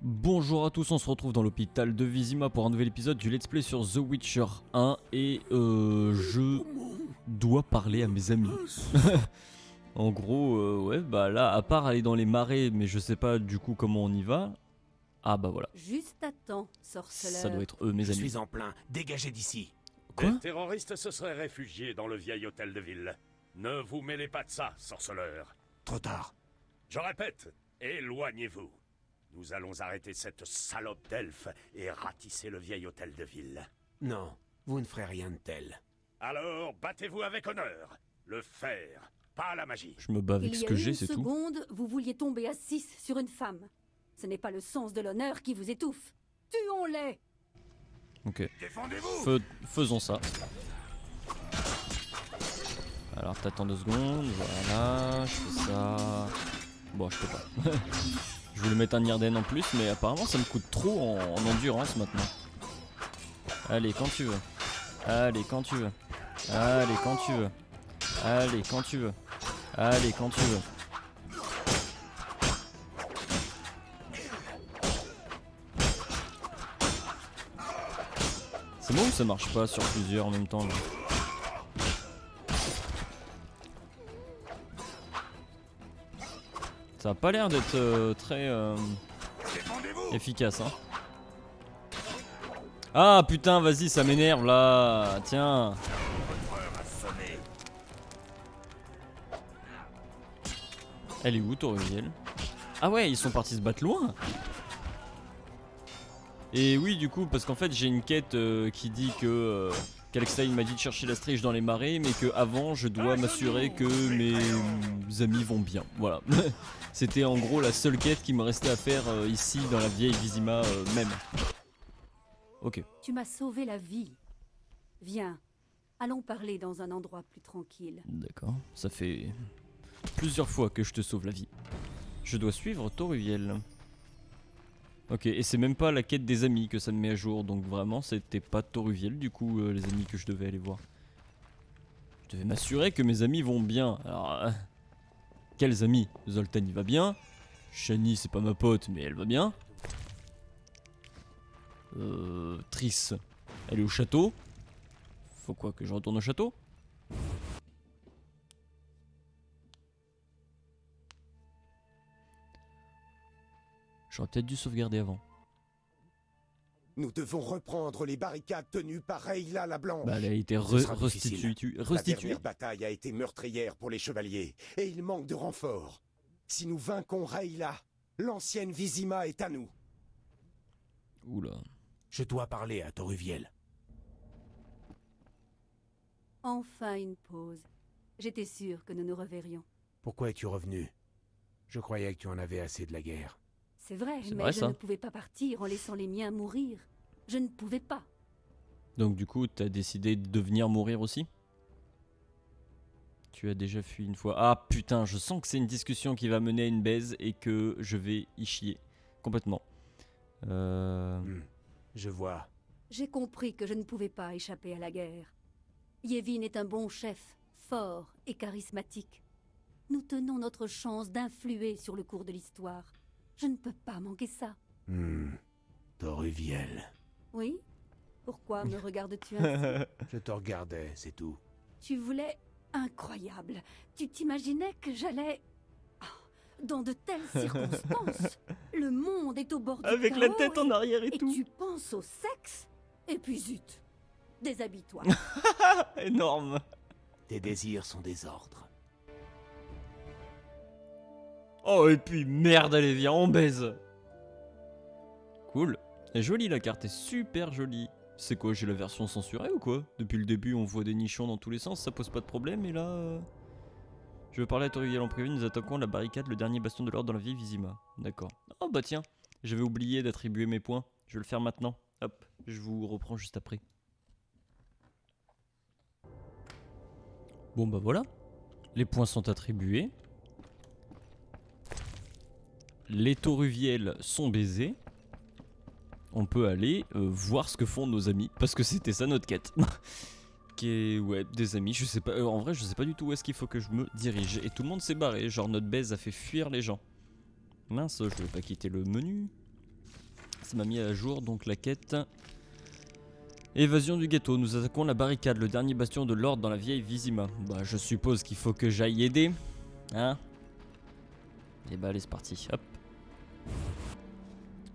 Bonjour à tous, on se retrouve dans l'hôpital de Vizima pour un nouvel épisode du Let's Play sur The Witcher 1 et je dois parler à mes amis. En gros, ouais, bah là, à part aller dans les marais, mais je sais pas du coup comment on y va. Ah bah voilà. Juste à temps, sorceleur. Ça doit être eux, mes Je amis. suis en plein. Dégagez d'ici. Quoi? Les terroristes se seraient réfugiés dans le vieil hôtel de ville. Ne vous mêlez pas de ça, sorceleur. Trop tard. Je répète, éloignez-vous. Nous allons arrêter cette salope d'elfe et ratisser le vieil hôtel de ville. Non, vous ne ferez rien de tel. Alors, battez-vous avec honneur. Le fer, pas la magie. Je me bats avec Il ce y a que j'ai, une c'est tout. seconde, vous vouliez tomber à 6 sur une femme. Ce n'est pas le sens de l'honneur qui vous étouffe. Tuons-les! Ok. Défendez-vous. Faisons ça. Alors t'attends 2 secondes, voilà, je fais ça. Bon, je peux pas. Je voulais mettre un Irden en plus, mais apparemment ça me coûte trop en endurance maintenant. Allez, quand tu veux. Allez, quand tu veux. Allez, quand tu veux. Allez, quand tu veux. Allez, quand tu veux. C'est bon ou ça marche pas sur plusieurs en même temps là? Ça a pas l'air d'être très efficace, hein. Ah putain, vas-y, ça m'énerve là. Tiens. Elle est où, Toriel? Ah ouais, ils sont partis se battre loin. Et oui, du coup, parce qu'en fait, j'ai une quête qui dit que qu'Alexei m'a dit de chercher la striche dans les marais, mais que avant, je dois m'assurer que mes amis vont bien. Voilà. C'était en gros la seule quête qui me restait à faire ici dans la vieille Vizima même. Ok. Tu m'as sauvé la vie. Viens, allons parler dans un endroit plus tranquille. D'accord. Ça fait plusieurs fois que je te sauve la vie. Je dois suivre Toruviel. Ok, et c'est même pas la quête des amis que ça me met à jour, donc vraiment c'était pas Toruviel du coup les amis que je devais aller voir. Je devais m'assurer que mes amis vont bien. Alors, quels amis? Zoltan il va bien. Shani c'est pas ma pote mais elle va bien. Triss, elle est au château. Faut quoi que je retourne au château? J'aurais peut-être dû sauvegarder avant. Nous devons reprendre les barricades tenues par Rayla la Blanche. Bah elle a été Ce sera difficile. La dernière bataille a été meurtrière pour les chevaliers, et il manque de renforts. Si nous vainquons Rayla, l'ancienne Vizima est à nous. Oula. Je dois parler à Toruviel. Enfin une pause. J'étais sûre que nous nous reverrions. Pourquoi es-tu revenu? Je croyais que tu en avais assez de la guerre. C'est vrai, C'est mais vrai, je ça. ne pouvais pas partir en laissant les miens mourir. Je ne pouvais pas. Donc du coup, t'as décidé de venir mourir aussi? Tu as déjà fui une fois. Ah putain, je sens que c'est une discussion qui va mener à une baise et que je vais y chier complètement. Je vois. J'ai compris que je ne pouvais pas échapper à la guerre. Yevin est un bon chef, fort et charismatique. Nous tenons notre chance d'influer sur le cours de l'histoire. Je ne peux pas manquer ça. Toruviel. Oui? Pourquoi me regardes-tu ainsi? Je te regardais, c'est tout. Tu voulais incroyable. Tu t'imaginais que j'allais... Ah, dans de telles circonstances. Le monde est au bord du Avec la chaos tête en arrière et et tout. tu penses au sexe? Et puis zut. Déshabille-toi. Énorme. Tes désirs sont des ordres. Oh et puis merde, allez viens, on baise. Cool. Elle est jolie la carte, est super jolie. C'est quoi, j'ai la version censurée ou quoi? Depuis le début on voit des nichons dans tous les sens, ça pose pas de problème et là... Je veux parler à Toriel en privé, nous attaquons la barricade, le dernier bastion de l'ordre dans la vieille Vizima. D'accord. Oh bah tiens, j'avais oublié d'attribuer mes points. Je vais le faire maintenant. Hop, je vous reprends juste après. Bon bah voilà. Les points sont attribués. Les Toruviel sont baisés. On peut aller voir ce que font nos amis. Parce que c'était ça notre quête. Qui est, ouais, des amis. Je sais pas. En vrai, je sais pas du tout où est-ce qu'il faut que je me dirige. Et tout le monde s'est barré. Genre, notre baise a fait fuir les gens. Mince, je vais pas quitter le menu. Ça m'a mis à jour donc la quête. Évasion du ghetto, nous attaquons la barricade, le dernier bastion de l'ordre dans la vieille Vizima. Bah je suppose qu'il faut que j'aille aider. Hein? Et bah allez c'est parti, hop.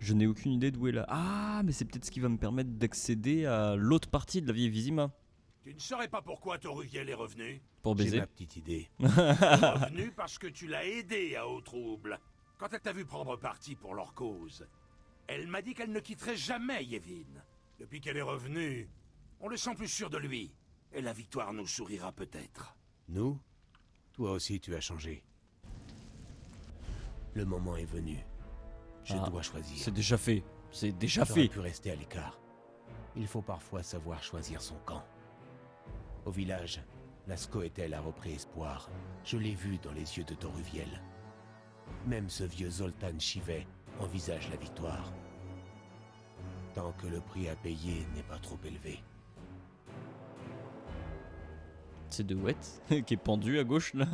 Je n'ai aucune idée d'où est là. Ah mais c'est peut-être ce qui va me permettre d'accéder à l'autre partie de la vieille Vizima. Tu ne saurais pas pourquoi Toruviel est revenu? Pour J'ai baiser. ma petite idée. Revenu parce que tu l'as aidé à au trouble. Quand elle t'a vu prendre parti pour leur cause, elle m'a dit qu'elle ne quitterait jamais Yevin. Depuis qu'elle est revenue, on le sent plus sûr de lui. Et la victoire nous sourira peut-être. Nous? Toi aussi, tu as changé. Le moment est venu. Je Ah, dois choisir. C'est déjà fait. C'est déjà J'aurais fait. pu rester à l'écart. Il faut parfois savoir choisir son camp. Au village, la Skoetel a repris espoir. Je l'ai vu dans les yeux de Toruviel. Même ce vieux Zoltan Chivet envisage la victoire. Tant que le prix à payer n'est pas trop élevé. C'est de Wet qui est pendu à gauche là.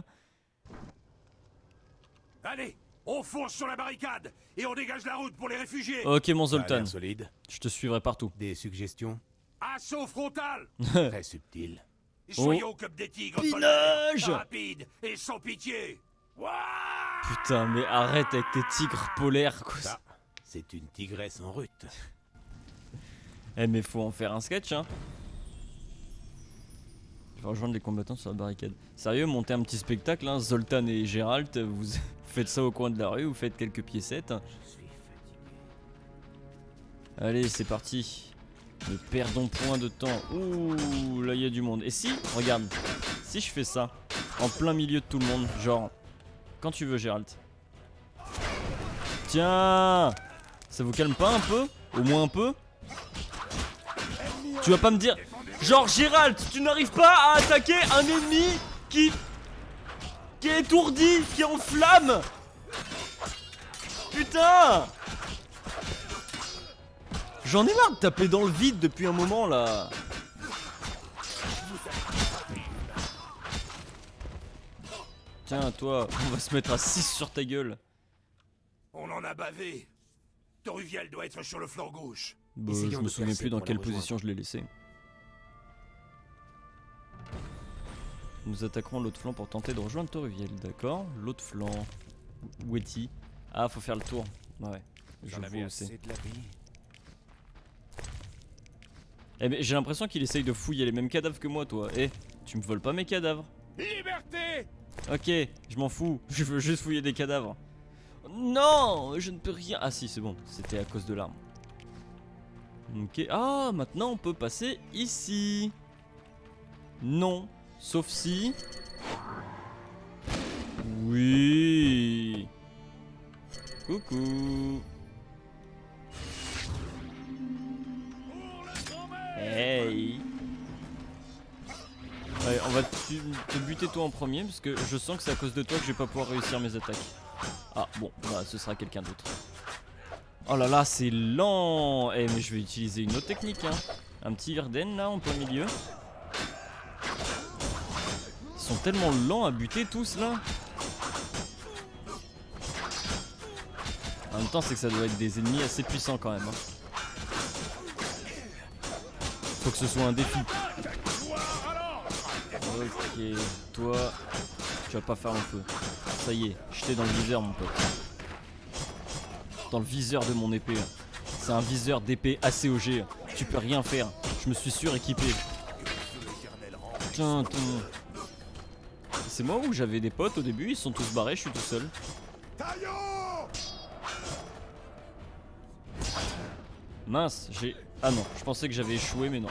Allez, on fonce sur la barricade et on dégage la route pour les réfugiés. Ok mon Ça a Zoltan, l'air solide. je te suivrai partout. Des suggestions? Assaut frontal. Très subtil. Soyons comme des tigres Pillage polaires, rapides et sans pitié. Ouah. Putain mais arrête avec tes tigres polaires quoi. Ça, c'est une tigresse en rut. Eh mais faut en faire un sketch hein. Je vais rejoindre les combattants sur la barricade. Sérieux, montez un petit spectacle hein, Zoltan et Gérald, vous faites ça au coin de la rue, vous faites quelques piécettes. Je suis fatigué. Allez c'est parti. Ne perdons point de temps. Ouh là il y a du monde. Et si, regarde, si je fais ça en plein milieu de tout le monde, genre quand tu veux Gérald. Tiens, ça vous calme pas un peu? Au moins un peu? Tu vas pas me dire genre Gérald, tu n'arrives pas à attaquer un ennemi qui est étourdi, qui est en flamme. Putain! J'en ai marre de taper dans le vide depuis un moment là. Tiens toi, on va se mettre à 6 sur ta gueule. On en a bavé. Toruviel doit être sur le flanc gauche. Bah, Essayons je me de souviens percer plus dans pour la quelle rejoindre. position je l'ai laissé. Nous attaquerons l'autre flanc pour tenter de rejoindre Toruviel, d'accord? L'autre flanc. Où est-il? Ah, faut faire le tour. Ouais, je J'en vois avais où c'est. assez de la vie. Eh mais j'ai l'impression qu'il essaye de fouiller les mêmes cadavres que moi, toi. Eh, tu me voles pas mes cadavres? Liberté! Ok, je m'en fous. Je veux juste fouiller des cadavres. Non, je ne peux rien. Ah si, c'est bon. C'était à cause de l'arme. Ok. Ah, maintenant on peut passer ici. Non. Sauf si... Oui. Coucou. Hey. Ouais, on va te buter toi en premier parce que je sens que c'est à cause de toi que je vais pas pouvoir réussir mes attaques. Ah bon, bah ce sera quelqu'un d'autre. Oh là là, c'est lent. Eh mais je vais utiliser une autre technique hein. Un petit Irden là en plein milieu. Ils sont tellement lents à buter tous là. En même temps c'est que ça doit être des ennemis assez puissants quand même hein. Faut que ce soit un défi. Ok, toi, tu vas pas faire long feu. Ça y est, je t'ai dans le viseur mon pote. Dans le viseur de mon épée. C'est un viseur d'épée ACOG. Tu peux rien faire. Je me suis suréquipé. Putain, c'est moi où j'avais des potes au début, ils sont tous barrés, je suis tout seul. Mince, j'ai... Ah non, je pensais que j'avais échoué mais non.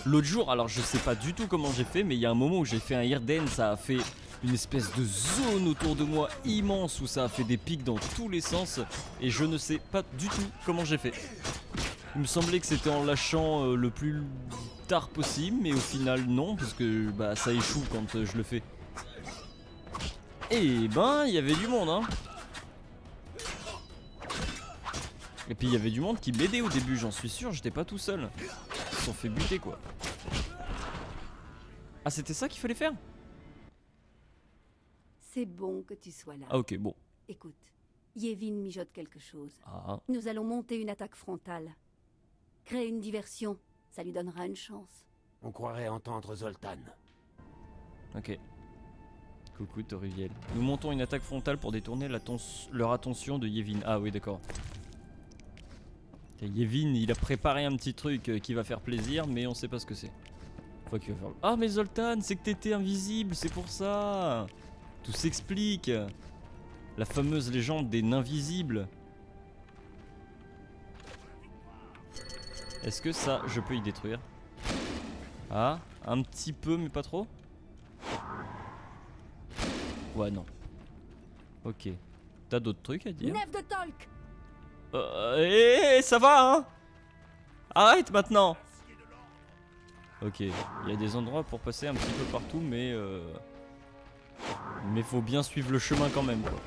L'autre jour, alors je sais pas du tout comment j'ai fait, mais il y a un moment où j'ai fait un Irden, ça a fait une espèce de zone autour de moi immense où ça a fait des pics dans tous les sens et je ne sais pas du tout comment j'ai fait. Il me semblait que c'était en lâchant le plus tard possible, mais au final non, parce que bah, ça échoue quand je le fais. Et ben, il y avait du monde hein. Et puis il y avait du monde qui m'aidait au début, j'en suis sûr, j'étais pas tout seul. Ils se sont fait buter quoi. Ah c'était ça qu'il fallait faire? C'est bon que tu sois là. Ah ok bon. Écoute, Yevin mijote quelque chose. Ah, Nous allons monter une attaque frontale. Créer une diversion, ça lui donnera une chance. On croirait entendre Zoltan. ok. Coucou Toruviel. Nous montons une attaque frontale pour détourner leur attention de Yevin. Ah oui, d'accord. Yevin, il a préparé un petit truc qui va faire plaisir, mais on sait pas ce que c'est. Faut qu'il va faire... Ah mais Zoltan, c'est que t'étais invisible, c'est pour ça. Tout s'explique. La fameuse légende des nains visibles. Est-ce que ça, je peux y détruire? Ah, un petit peu, mais pas trop. Ouais, non. Ok. T'as d'autres trucs à dire? Nef de Tolk! Ça va, hein? Arrête maintenant! Ok, il y a des endroits pour passer un petit peu partout, mais faut bien suivre le chemin quand même, quoi.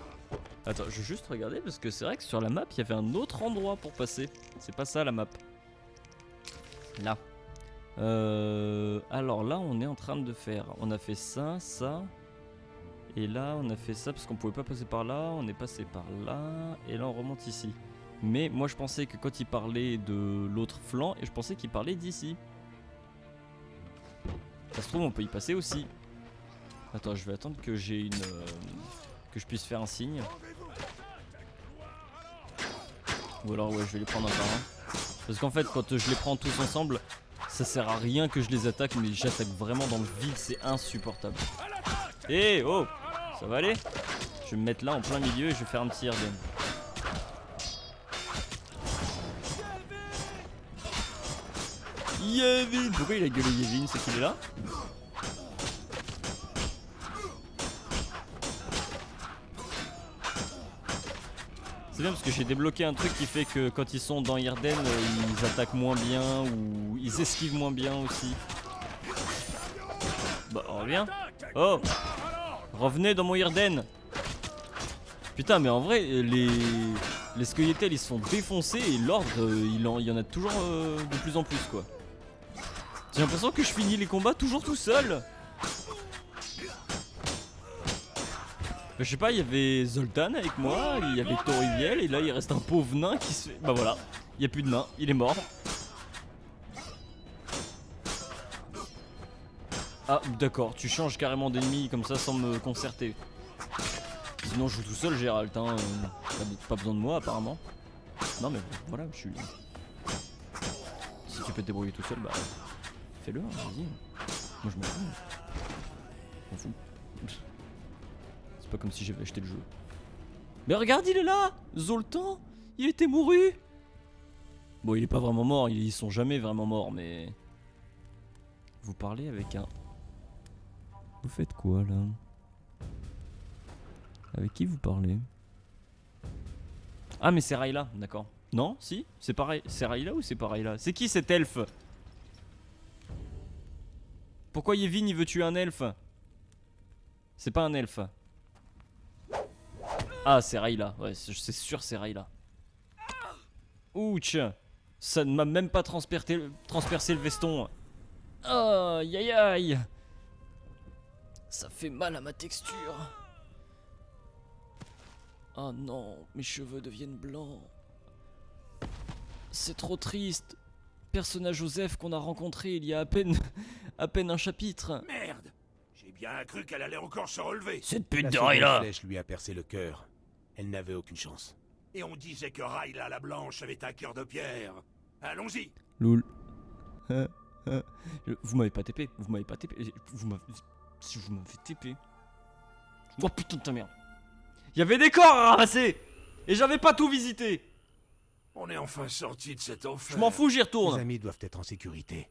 Attends, je vais juste regarder parce que c'est vrai que sur la map, il y avait un autre endroit pour passer. C'est pas ça la map. Là. Alors là, on est en train de faire. On a fait ça, ça. Et là, on a fait ça parce qu'on pouvait pas passer par là. On est passé par là. Et là, on remonte ici. Mais moi, je pensais que quand il parlait de l'autre flanc, et je pensais qu'il parlait d'ici. Ça se trouve, on peut y passer aussi. Attends, je vais attendre que j'ai une. Que je puisse faire un signe. Ou alors, ouais, je vais les prendre un par un. Parce qu'en fait, quand je les prends tous ensemble, ça sert à rien que je les attaque, mais j'attaque vraiment dans le vide, c'est insupportable. Eh oh, ça va aller? Je vais me mettre là en plein milieu et je vais faire un petit Erden. Yevin! Pourquoi il a gueulé Yevin? C'est qu'il est là? C'est bien parce que j'ai débloqué un truc qui fait que quand ils sont dans Irden, ils attaquent moins bien ou ils esquivent moins bien aussi. Bah on revient. Oh! Revenez dans mon Irden! Putain mais en vrai les Scoia'tael ils se sont défoncés et l'ordre il y en a toujours de plus en plus quoi. J'ai l'impression que je finis les combats toujours tout seul. Je sais pas, il y avait Zoltan avec moi, il y avait Toruviel et là il reste un pauvre nain qui se fait... Bah voilà, il n'y a plus de nain, il est mort. Ah d'accord, tu changes carrément d'ennemi comme ça sans me concerter. Sinon je joue tout seul Gérald, hein, pas besoin de moi apparemment. Non mais voilà, je suis... Si tu peux te débrouiller tout seul, bah fais-le, hein, vas-y. Moi je m'en fous. Je m'en fous. C'est pas comme si j'avais acheté le jeu. Mais regarde, il est là! Zoltan! Il était mouru! Bon, il est pas vraiment mort, ils sont jamais vraiment morts, mais... Vous parlez avec un... Vous faites quoi, là? Avec qui vous parlez? Ah, mais c'est Rayla, d'accord. Non? Si? C'est pareil. C'est Rayla ou c'est pas Rayla? C'est qui cet elfe? Pourquoi Yevin, il veut tuer un elfe? C'est pas un elfe. Ah, c'est Rayla. Ouais, c'est sûr, c'est Rayla. Ouch. Ça ne m'a même pas transpercé le veston. Aïe aïe aïe. Ça fait mal à ma texture. Oh non, mes cheveux deviennent blancs. C'est trop triste. Personnage Joseph qu'on a rencontré il y a à peine un chapitre. Merde! J'ai bien cru qu'elle allait encore se relever. Cette pute La de seconde Rayla. flèche lui a percé le cœur. Elle n'avait aucune chance. Et on disait que Rayla la Blanche avait un cœur de pierre. Allons-y! Loul. Vous m'avez pas TP, vous m'avez pas TP. Si vous m'avez TP. Oh putain de ta merde. Il y avait des corps à ramasser. Et j'avais pas tout visité. On est enfin sorti de cet enfer. Je m'en fous, j'y Les retourne. amis doivent être en sécurité.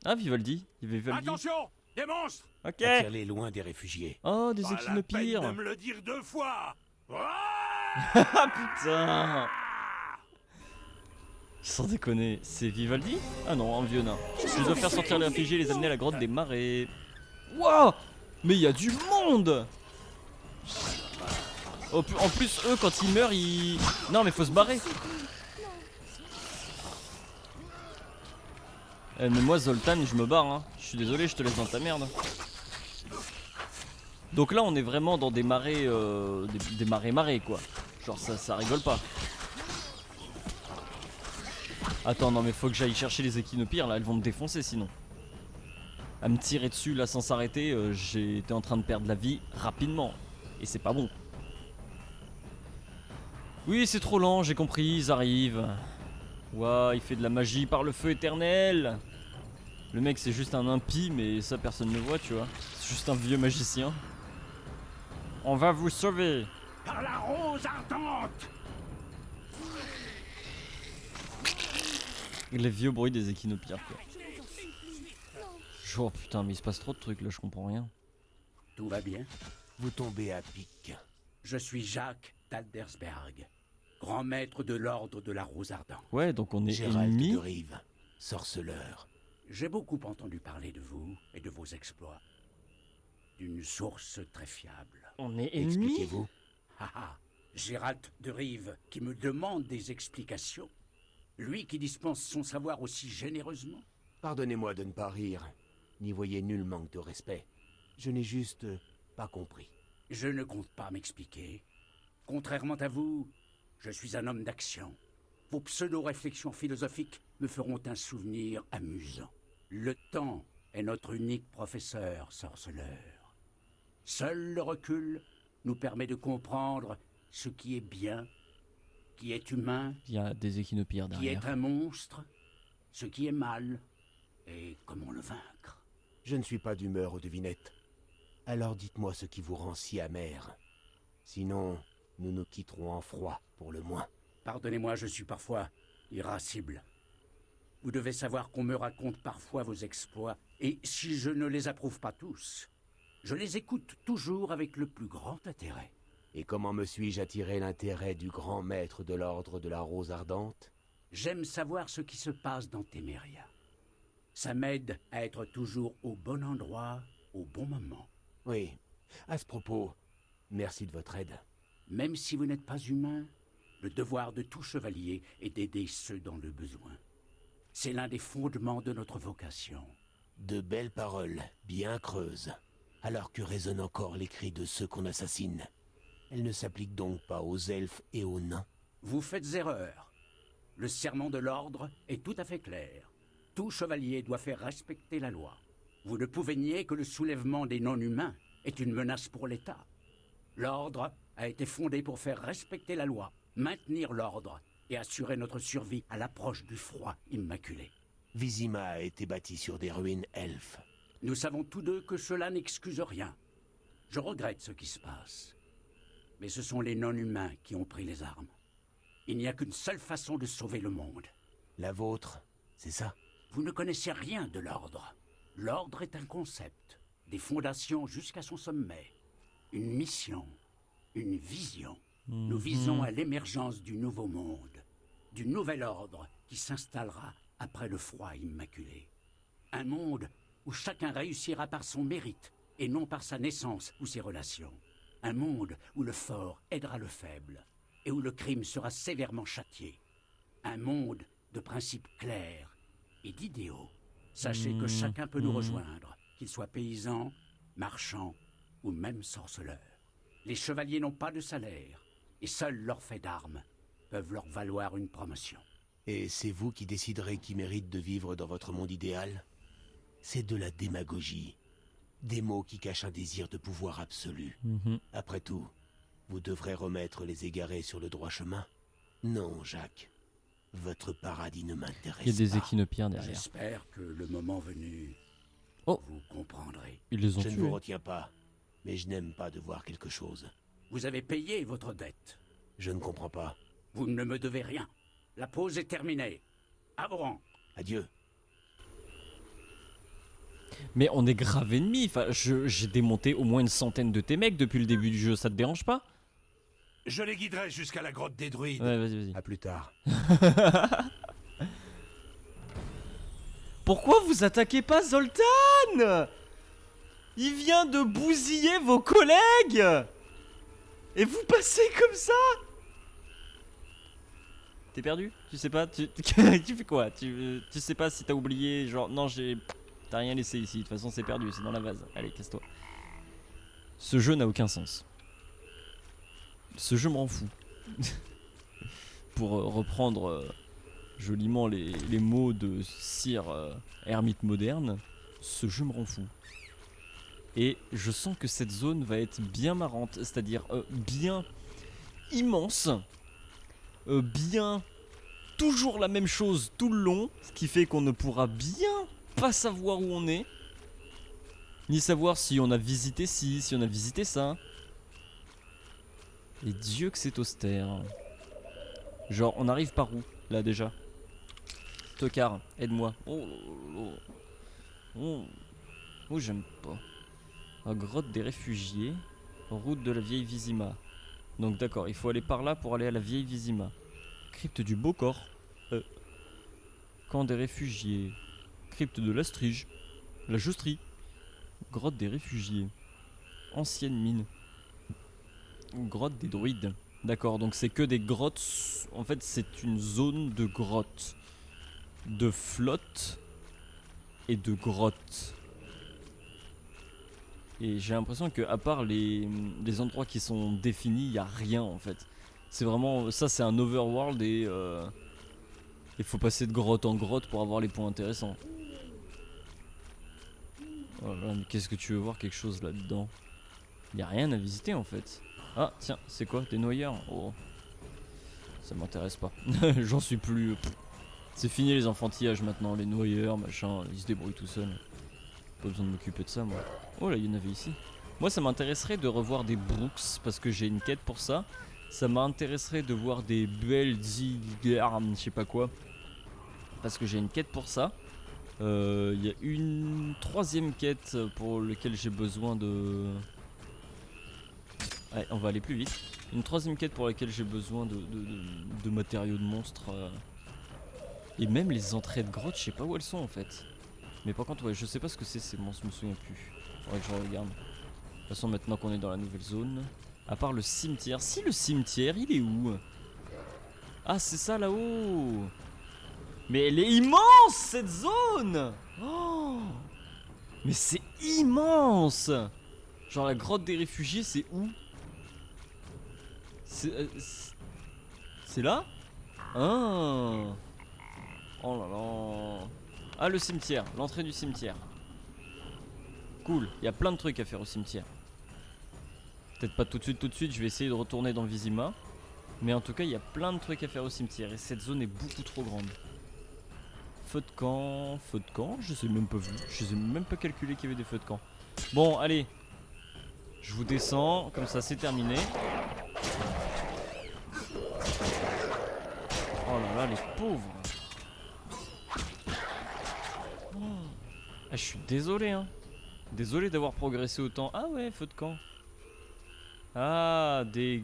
Ah, Vivaldi. Il y avait Vivaldi. Attention! Des monstres! Ok. Attire-les loin des réfugiés. Oh, des Pas la peine équinopires. de me le dire 2 fois! Ah putain. Sans déconner, c'est Vivaldi? Ah non, un vieux nain. Je dois faire sortir les réfugiés et les amener à la grotte des marais. Wouah! Mais il y a du monde! Oh, en plus, eux, quand ils meurent, ils... Non, mais faut se barrer. Mais moi, Zoltan, je me barre, hein. Je suis désolé, je te laisse dans ta merde. Donc là, on est vraiment dans des marais... des marais, quoi. Genre ça rigole pas. Attends, non mais faut que j'aille chercher les échinopyres là, elles vont me défoncer sinon. À me tirer dessus là sans s'arrêter, j'ai été en train de perdre la vie rapidement. Et c'est pas bon. Oui, c'est trop lent, j'ai compris, ils arrivent. Ouah, il fait de la magie par le feu éternel. Le mec c'est juste un impie, mais ça personne ne le voit, tu vois. C'est juste un vieux magicien. On va vous sauver. Par la rose ardente! Les vieux bruits des échinopyres quoi. Oh putain, mais il se passe trop de trucs là, je comprends rien. Tout va bien? Vous tombez à pic. Je suis Jacques d'Aldersberg, grand maître de l'ordre de la Rose Ardente. Ouais, donc on est Gérald ennemis. de Rive, sorceleur. J'ai beaucoup entendu parler de vous et de vos exploits. D'une source très fiable. On est ennemis. Expliquez-vous. Ah ah, Gérald de Rive qui me demande des explications. Lui qui dispense son savoir aussi généreusement. Pardonnez-moi de ne pas rire. N'y voyez nul manque de respect. Je n'ai juste pas compris. Je ne compte pas m'expliquer. Contrairement à vous, je suis un homme d'action. Vos pseudo-réflexions philosophiques me feront un souvenir amusant. Le temps est notre unique professeur, sorceleur. Seul le recul nous permet de comprendre ce qui est bien, qui est humain, Il y a des échinopyres qui est derrière. un monstre, ce qui est mal, et comment le vaincre. Je ne suis pas d'humeur aux devinettes. Alors dites-moi ce qui vous rend si amer. Sinon, nous nous quitterons en froid, pour le moins. Pardonnez-moi, je suis parfois irascible. Vous devez savoir qu'on me raconte parfois vos exploits, et si je ne les approuve pas tous, je les écoute toujours avec le plus grand intérêt. Et comment me suis-je attiré l'intérêt du grand maître de l'ordre de la Rose Ardente? J'aime savoir ce qui se passe dans Téméria. Ça m'aide à être toujours au bon endroit, au bon moment. Oui. À ce propos, merci de votre aide. Même si vous n'êtes pas humain, le devoir de tout chevalier est d'aider ceux dans le besoin. C'est l'un des fondements de notre vocation. De belles paroles, bien creuses. Alors que résonnent encore les cris de ceux qu'on assassine. Elles ne s'appliquent donc pas aux elfes et aux nains. Vous faites erreur. Le serment de l'ordre est tout à fait clair. Tout chevalier doit faire respecter la loi. Vous ne pouvez nier que le soulèvement des non-humains est une menace pour l'État. L'ordre a été fondé pour faire respecter la loi, maintenir l'ordre et assurer notre survie à l'approche du froid immaculé. Vizima a été bâti sur des ruines elfes. Nous savons tous deux que cela n'excuse rien. Je regrette ce qui se passe. Mais ce sont les non-humains qui ont pris les armes. Il n'y a qu'une seule façon de sauver le monde. La vôtre, c'est ça? Vous ne connaissez rien de l'ordre. L'ordre est un concept, des fondations jusqu'à son sommet. Une mission, une vision. Nous visons à l'émergence du nouveau monde, du nouvel ordre qui s'installera après le froid immaculé. Un monde où chacun réussira par son mérite et non par sa naissance ou ses relations. Un monde où le fort aidera le faible et où le crime sera sévèrement châtié. Un monde de principes clairs et d'idéaux. Sachez que chacun peut nous rejoindre, qu'il soit paysan, marchand ou même sorceleur. Les chevaliers n'ont pas de salaire et seuls leurs faits d'armes peuvent leur valoir une promotion. Et c'est vous qui déciderez qui mérite de vivre dans votre monde idéal? C'est de la démagogie. Des mots qui cachent un désir de pouvoir absolu. Après tout, vous devrez remettre les égarés sur le droit chemin. Non, Jacques. Votre paradis ne m'intéresse Il y a des pas. échinopyres derrière. J'espère que le moment venu, Oh. vous comprendrez. Ils les ont Je ne tués. vous retiens pas, mais je n'aime pas de voir quelque chose. Vous avez payé votre dette. Je ne comprends pas. Vous ne me devez rien. La pause est terminée. À vos rangs. Adieu. Mais on est grave ennemis. Enfin, j'ai démonté au moins une centaine de tes mecs depuis le début du jeu, ça te dérange pas? Je les guiderai jusqu'à la grotte des druides. Ouais, vas-y. À plus tard. Pourquoi vous attaquez pas Zoltan? Il vient de bousiller vos collègues et vous passez comme ça? T'es perdu? Tu sais pas? Tu fais quoi? Tu sais pas si t'as oublié? Genre, non, t'as rien laissé ici. De toute façon, c'est perdu, c'est dans la vase. Allez, casse-toi. Ce jeu n'a aucun sens. Ce jeu me rend fou. Pour reprendre joliment les mots de Sir Ermite Moderne, ce jeu me rend fou. Et je sens que cette zone va être bien marrante, c'est-à-dire bien immense, bien toujours la même chose tout le long, ce qui fait qu'on ne pourra bien pas savoir où on est, ni savoir si on a visité ci, si on a visité ça. Et Dieu que c'est austère. Genre, on arrive par où, là, déjà? Tocard, aide-moi. Oh, j'aime pas. Grotte des réfugiés. Route de la vieille Vizima. Donc, d'accord, il faut aller par là pour aller à la vieille Vizima. Crypte du Beaucorps. Camp des réfugiés. Crypte de l'Astrige. La Justrie. Grotte des réfugiés. Ancienne mine. Grotte des druides. D'accord, donc c'est que des grottes. En fait, c'est une zone de grottes, de flotte et de grottes. Et j'ai l'impression que à part les endroits qui sont définis, il n'y a rien en fait. C'est vraiment, ça c'est un overworld et il faut passer de grotte en grotte pour avoir les points intéressants. Oh là, mais qu'est-ce que tu veux voir quelque chose là-dedans? Il n'y a rien à visiter en fait. Ah tiens, c'est quoi? Des noyeurs? Oh, ça m'intéresse pas. J'en suis plus... C'est fini les enfantillages maintenant, les noyeurs, machin, ils se débrouillent tout seuls. Pas besoin de m'occuper de ça moi. Oh là, il y en avait ici. Moi ça m'intéresserait de revoir des Brooks, parce que j'ai une quête pour ça. Ça m'intéresserait de voir des Belzigarm, je sais pas quoi. Parce que j'ai une quête pour ça. Il y a une troisième quête pour laquelle j'ai besoin de... Ouais, on va aller plus vite. Une troisième quête pour laquelle j'ai besoin de matériaux de monstres. Et même les entrées de grotte, je sais pas où elles sont en fait. Mais par contre, ouais, je sais pas ce que c'est ces monstres, je me souviens plus. Faudrait que je regarde. De toute façon, maintenant qu'on est dans la nouvelle zone. À part le cimetière. Si, le cimetière, il est où? Ah, c'est ça là-haut. Mais elle est immense cette zone. Oh, mais c'est immense. Genre la grotte des réfugiés, c'est où? C'est là? Ah. Oh là là. Ah, le cimetière, l'entrée du cimetière. Cool, il y a plein de trucs à faire au cimetière. Peut-être pas tout de suite, je vais essayer de retourner dans Vizima. Mais en tout cas, il y a plein de trucs à faire au cimetière. Et cette zone est beaucoup trop grande. Feu de camp, je sais même pas vu. Je sais même pas calculé qu'il y avait des feux de camp. Bon, allez. Je vous descends, comme ça c'est terminé. Oh là là, les pauvres. Oh. Ah, je suis désolé, hein. Désolé d'avoir progressé autant. Ah ouais, feu de camp. Ah, des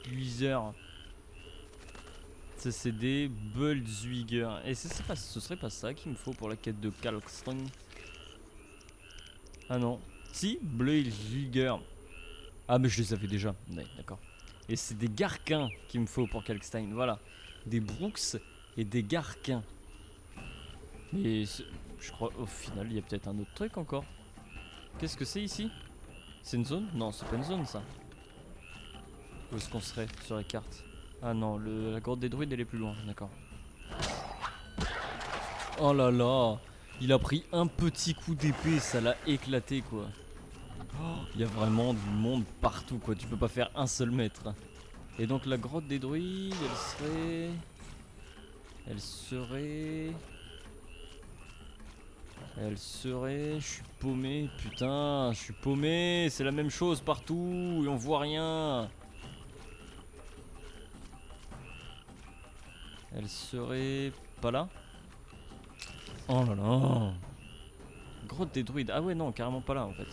gliseurs. Ça c'est des Bullzwiger. Et ce serait pas ça qu'il me faut pour la quête de Kalkstein. Ah non. Si, Bullzwiger. Ah mais je les avais déjà. Ouais, d'accord. Et c'est des Garquins qu'il me faut pour Kalkstein. Voilà. Des Brooks et des Garquins. Mais je crois au final il y a peut-être un autre truc encore. Qu'est-ce que c'est ici? C'est une zone? Non, c'est pas une zone ça. Où est-ce qu'on serait sur la carte? Ah non, la grotte des druides elle est plus loin, d'accord. Oh là là, il a pris un petit coup d'épée, ça l'a éclaté quoi. Il y a vraiment du monde partout quoi, tu peux pas faire un seul mètre. Et donc la grotte des druides, elle serait... je suis paumé, putain, je suis paumé, c'est la même chose partout et on voit rien. Elle serait pas là? Oh là là. Grotte des druides, ah ouais non, carrément pas là en fait.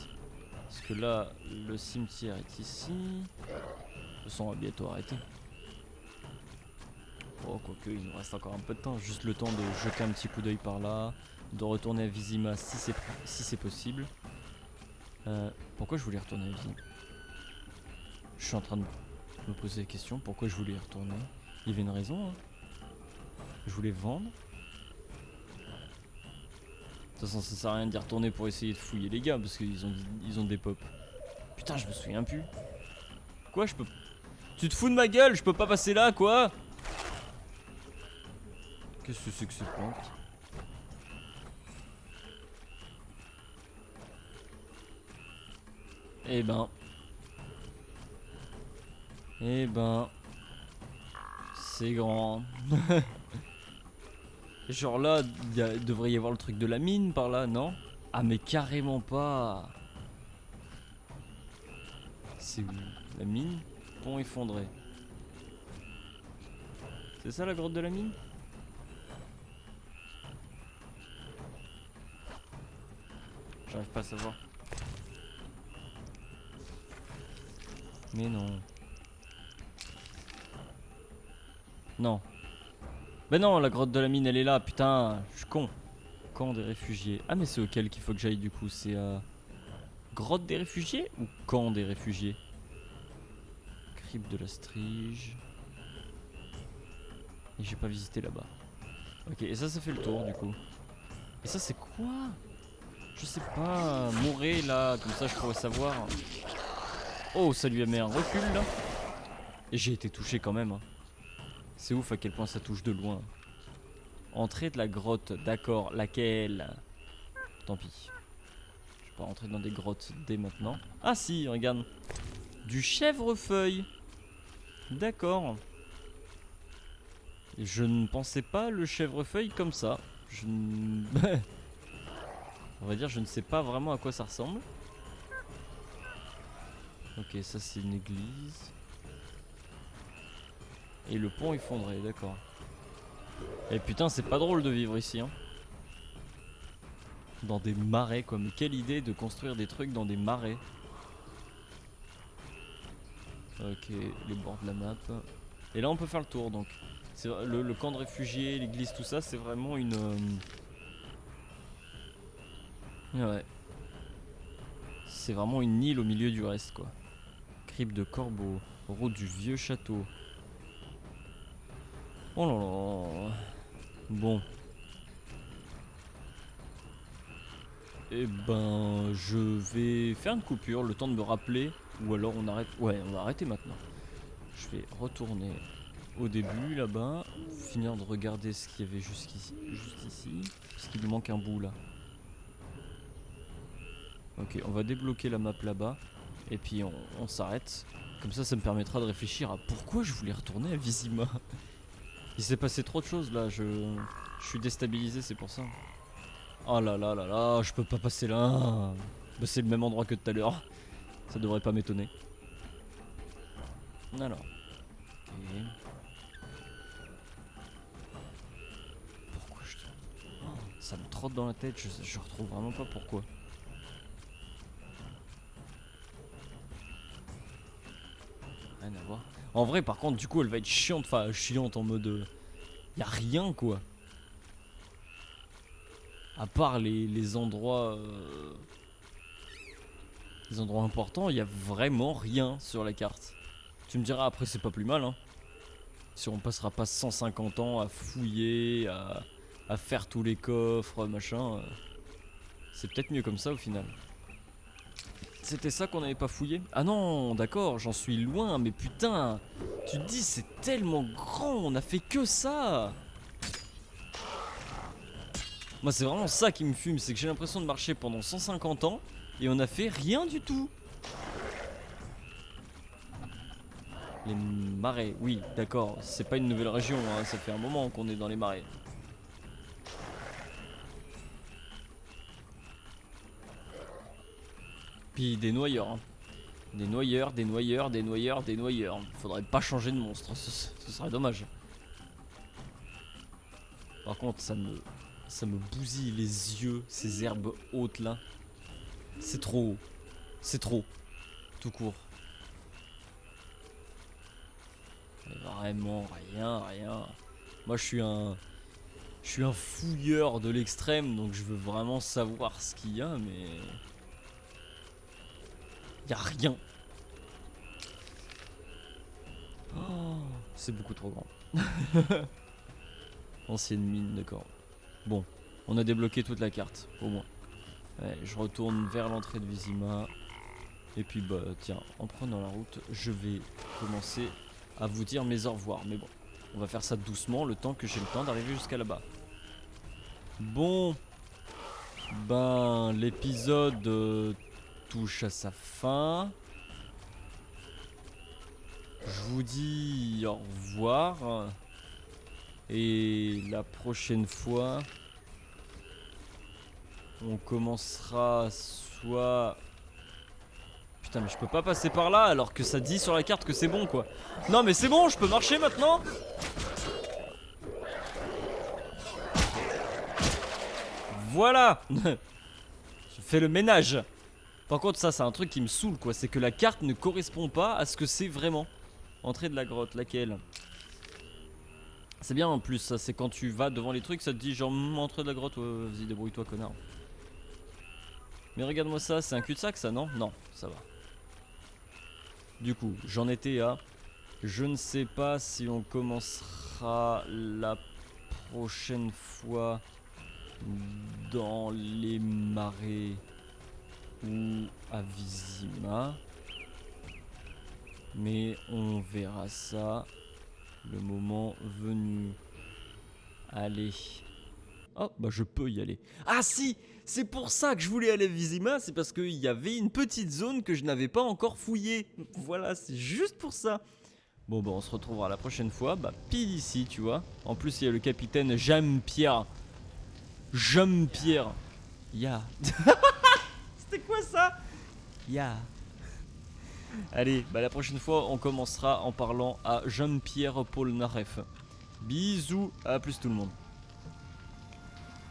Parce que là, le cimetière est ici. De toute façon, on va bientôt arrêter. Oh, quoique, il nous reste encore un peu de temps. Juste le temps de jeter un petit coup d'œil par là. De retourner à Vizima si c'est possible. Pourquoi je voulais retourner à Vizima? Je suis en train de me poser la question. Pourquoi je voulais y retourner? Il y avait une raison, hein. Je voulais vendre. De toute façon, ça sert à rien d'y retourner pour essayer de fouiller les gars. Parce qu'ils ont des pop. Putain, je me souviens plus. Quoi, je peux... Tu te fous de ma gueule, je peux pas passer là, quoi. Qu'est-ce que c'est que cette plante? Eh ben. Eh ben. C'est grand. Genre là, il devrait y avoir le truc de la mine par là, non? Ah mais carrément pas. C'est où? La mine? Pont effondré. C'est ça la grotte de la mine? J'arrive pas à savoir. Mais non. Non. Ben non, la grotte de la mine elle est là, putain, je suis con. Camp des réfugiés. Ah mais c'est auquel qu'il faut que j'aille du coup? C'est grotte des réfugiés ou camp des réfugiés? Crypte de la Strige. Et j'ai pas visité là-bas. Ok, et ça fait le tour du coup. Et ça c'est quoi? Je sais pas, mourir là, comme ça je pourrais savoir. Oh, ça lui a mis un recul là. Et j'ai été touché quand même. Hein. C'est ouf à quel point ça touche de loin. Entrée de la grotte, d'accord, laquelle? Tant pis. Je vais pas rentrer dans des grottes dès maintenant. Ah si, regarde. Du chèvrefeuille. D'accord. Je ne pensais pas le chèvrefeuille comme ça. Je ne... On va dire, je ne sais pas vraiment à quoi ça ressemble. Ok, ça c'est une église. Et le pont effondré, d'accord. Et putain, c'est pas drôle de vivre ici, hein. Dans des marais, quoi. Mais quelle idée de construire des trucs dans des marais. Ok, les bords de la map. Et là, on peut faire le tour, donc. Le camp de réfugiés, l'église, tout ça, c'est vraiment une... Ouais. C'est vraiment une île au milieu du reste, quoi. Crypte de corbeau, route du vieux château. Oh là là. Bon. Eh ben, je vais faire une coupure, le temps de me rappeler. Ou alors on arrête. Ouais, on va arrêter maintenant. Je vais retourner au début là-bas. Finir de regarder ce qu'il y avait jusqu'ici. Juste ici. Parce qu'il nous manque un bout là. Ok, on va débloquer la map là-bas. Et puis on s'arrête. Comme ça me permettra de réfléchir à pourquoi je voulais retourner à Vizima. Il s'est passé trop de choses là, je suis déstabilisé, c'est pour ça. Oh là là là là, je peux pas passer là. Bah, c'est le même endroit que tout à l'heure. Ça devrait pas m'étonner. Alors. Ok. Pourquoi je... Oh, ça me trotte dans la tête, je retrouve vraiment pas pourquoi. Rien à voir. En vrai, par contre, du coup, elle va être chiante, enfin chiante en mode... y a rien, quoi. À part les endroits... les endroits importants, il y a vraiment rien sur la carte. Tu me diras, après, c'est pas plus mal, hein. Si on passera pas 150 ans à fouiller, à faire tous les coffres, machin... c'est peut-être mieux comme ça, au final. C'était ça qu'on n'avait pas fouillé? Ah non, d'accord, j'en suis loin, mais putain, tu te dis c'est tellement grand, on a fait que ça. Moi c'est vraiment ça qui me fume, c'est que j'ai l'impression de marcher pendant 150 ans et on a fait rien du tout. Les marais, oui, d'accord, c'est pas une nouvelle région, hein, ça fait un moment qu'on est dans les marais. Puis des noyeurs, hein. Des noyeurs, des noyeurs, des noyeurs, des noyeurs. Faudrait pas changer de monstre, ce serait dommage. Par contre, ça me bousille les yeux, ces herbes hautes là. C'est trop haut. C'est trop. Tout court. Mais vraiment, rien. Moi, je suis un fouilleur de l'extrême, donc je veux vraiment savoir ce qu'il y a, mais... Y'a rien. Oh, c'est beaucoup trop grand. Ancienne mine, d'accord. Bon, on a débloqué toute la carte, au moins. Ouais, je retourne vers l'entrée de Vizima. Et puis bah tiens, en prenant la route, je vais commencer à vous dire mes au revoir. Mais bon, on va faire ça doucement le temps que j'ai le temps d'arriver jusqu'à là-bas. Bon, ben l'épisode touche à sa fin. Je vous dis au revoir. Et la prochaine fois, on commencera soit... Putain mais je peux pas passer par là alors que ça dit sur la carte que c'est bon quoi. Non mais c'est bon, je peux marcher maintenant. Voilà. Je fais le ménage. Par contre ça c'est un truc qui me saoule quoi. C'est que la carte ne correspond pas à ce que c'est vraiment. Entrée de la grotte, laquelle? C'est bien en plus ça, c'est quand tu vas devant les trucs ça te dit genre entrée de la grotte, vas-y débrouille-toi connard. Mais regarde-moi ça, c'est un cul-de-sac ça non? Non, ça va. Du coup, j'en étais à... Je ne sais pas si on commencera la prochaine fois dans les marais ou à Vizima. Mais on verra ça le moment venu. Allez. Oh, bah je peux y aller. Ah si! C'est pour ça que je voulais aller à Vizima, c'est parce qu'il y avait une petite zone que je n'avais pas encore fouillée. Voilà, c'est juste pour ça. Bon bah on se retrouvera la prochaine fois, bah pile ici tu vois. En plus il y a le capitaine Jean-Pierre. Jean-Pierre. Ya. C'était quoi ça? Ya. Allez, bah la prochaine fois on commencera en parlant à Jean-Pierre Polnareff. Bisous, à plus tout le monde.